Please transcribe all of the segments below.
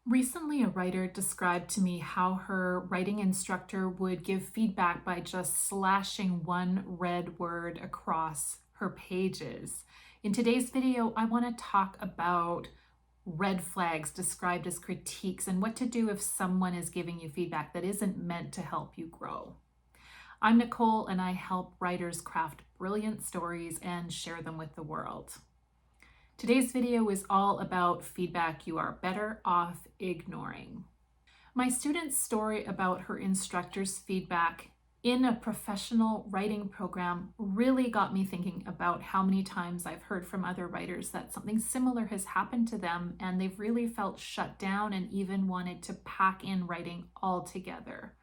Recently, a writer described to me how her writing instructor would give feedback by just slashing one red word across her pages. In today's video, I want to talk about red flags described as critiques and what to do if someone is giving you feedback that isn't meant to help you grow. I'm Nicole, and I help writers craft brilliant stories and share them with the world. Today's video is all about feedback you are better off ignoring. My student's story about her instructor's feedback in a professional writing program really got me thinking about how many times I've heard from other writers that something similar has happened to them and they've really felt shut down and even wanted to pack in writing altogether.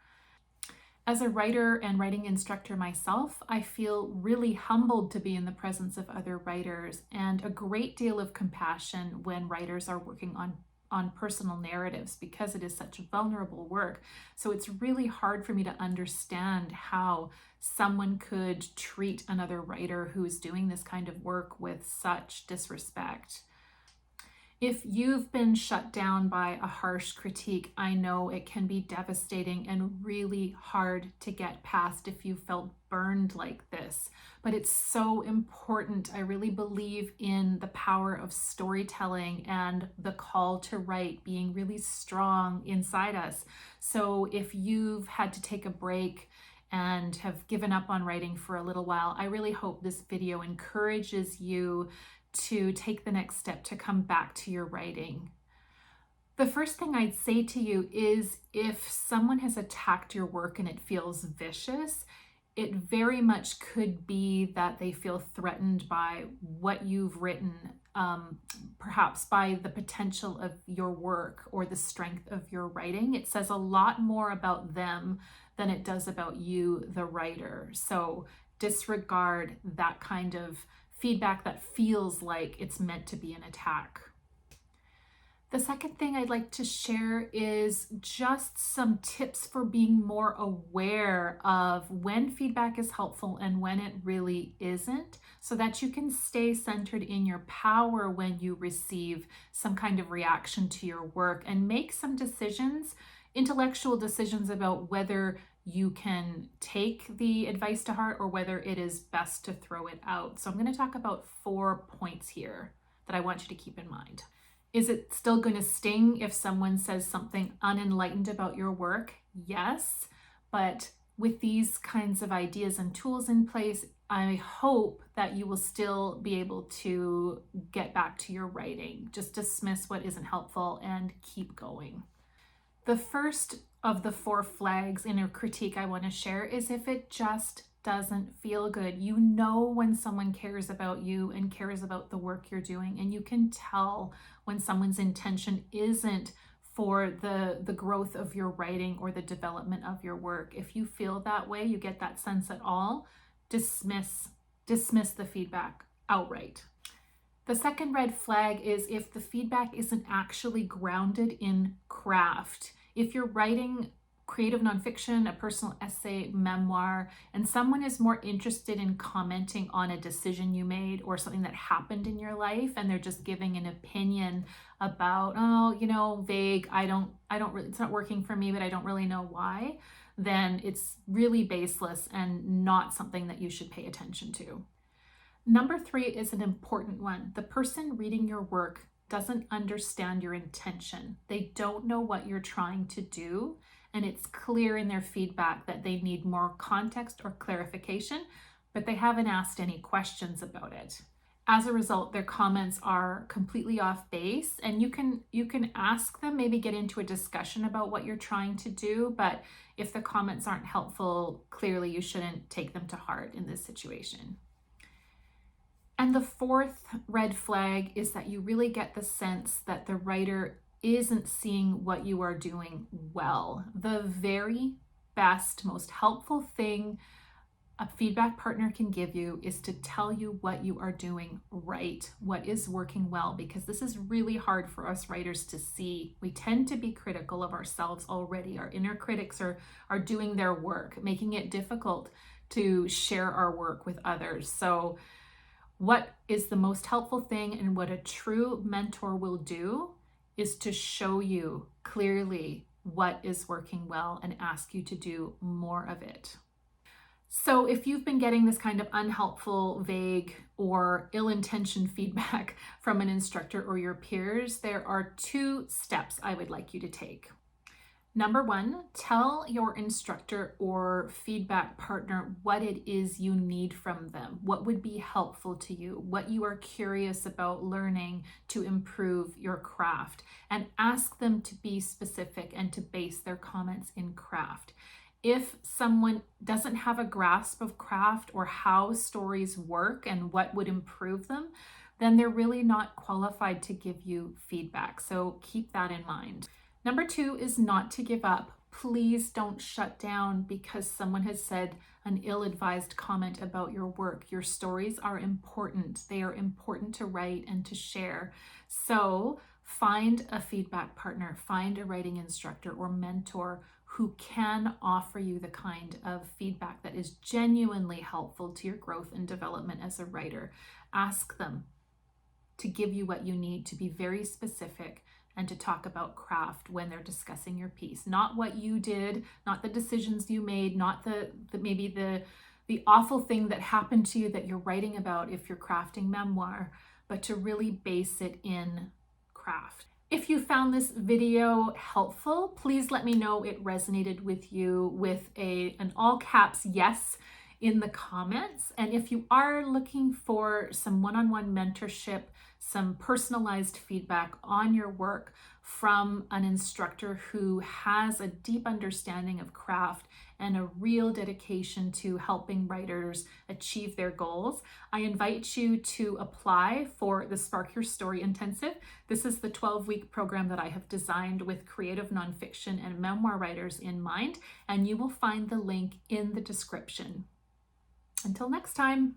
As a writer and writing instructor myself, I feel really humbled to be in the presence of other writers and a great deal of compassion when writers are working on personal narratives because it is such vulnerable work. So it's really hard for me to understand how someone could treat another writer who's doing this kind of work with such disrespect. If you've been shut down by a harsh critique, I know it can be devastating and really hard to get past if you felt burned like this. But it's so important. I really believe in the power of storytelling and the call to write being really strong inside us. So if you've had to take a break and have given up on writing for a little while, I really hope this video encourages you to take the next step to come back to your writing. The first thing I'd say to you is if someone has attacked your work and it feels vicious, it very much could be that they feel threatened by what you've written, perhaps by the potential of your work or the strength of your writing. It says a lot more about them than it does about you, the writer. So disregard that kind of feedback that feels like it's meant to be an attack. The second thing I'd like to share is just some tips for being more aware of when feedback is helpful and when it really isn't, so that you can stay centered in your power when you receive some kind of reaction to your work and make some decisions, intellectual decisions about whether you can take the advice to heart or whether it is best to throw it out. So I'm going to talk about 4 points here that I want you to keep in mind. Is it still going to sting if someone says something unenlightened about your work? Yes, but with these kinds of ideas and tools in place, I hope that you will still be able to get back to your writing. Just dismiss what isn't helpful and keep going. The first of the 4 flags in a critique I want to share is if it just doesn't feel good. You know when someone cares about you and cares about the work you're doing, and you can tell when someone's intention isn't for the growth of your writing or the development of your work. If you feel that way, you get that sense at all, dismiss the feedback outright. The second red flag is if the feedback isn't actually grounded in craft. If you're writing creative nonfiction, a personal essay, memoir, and someone is more interested in commenting on a decision you made or something that happened in your life, and they're just giving an opinion about, vague, I don't really, it's not working for me, but I don't really know why, then it's really baseless and not something that you should pay attention to. Number 3 is an important one. The person reading your work doesn't understand your intention. They don't know what you're trying to do, and it's clear in their feedback that they need more context or clarification, but they haven't asked any questions about it. As a result, their comments are completely off base, and you can ask them, maybe get into a discussion about what you're trying to do, but if the comments aren't helpful, clearly you shouldn't take them to heart in this situation. And the 4th red flag is that you really get the sense that the writer isn't seeing what you are doing well. The very best, most helpful thing a feedback partner can give you is to tell you what you are doing right, what is working well, because this is really hard for us writers to see. We tend to be critical of ourselves already. Our inner critics are doing their work, making it difficult to share our work with others. So what is the most helpful thing and what a true mentor will do is to show you clearly what is working well and ask you to do more of it. So if you've been getting this kind of unhelpful, vague, or ill-intentioned feedback from an instructor or your peers, there are 2 steps I would like you to take. Number 1, tell your instructor or feedback partner what it is you need from them, what would be helpful to you, what you are curious about learning to improve your craft, and ask them to be specific and to base their comments in craft. If someone doesn't have a grasp of craft or how stories work and what would improve them, then they're really not qualified to give you feedback. So keep that in mind. Number 2 is not to give up. Please don't shut down because someone has said an ill-advised comment about your work. Your stories are important. They are important to write and to share. So find a feedback partner, find a writing instructor or mentor who can offer you the kind of feedback that is genuinely helpful to your growth and development as a writer. Ask them to give you what you need, to be very specific, and to talk about craft when they're discussing your piece. Not what you did, not the decisions you made, not maybe the awful thing that happened to you that you're writing about if you're crafting memoir, but to really base it in craft. If you found this video helpful, please let me know it resonated with you with an all caps yes in the comments. And if you are looking for some one-on-one mentorship, some personalized feedback on your work from an instructor who has a deep understanding of craft and a real dedication to helping writers achieve their goals, I invite you to apply for the Spark Your Story Intensive. This is the 12-week program that I have designed with creative nonfiction and memoir writers in mind, and you will find the link in the description. Until next time.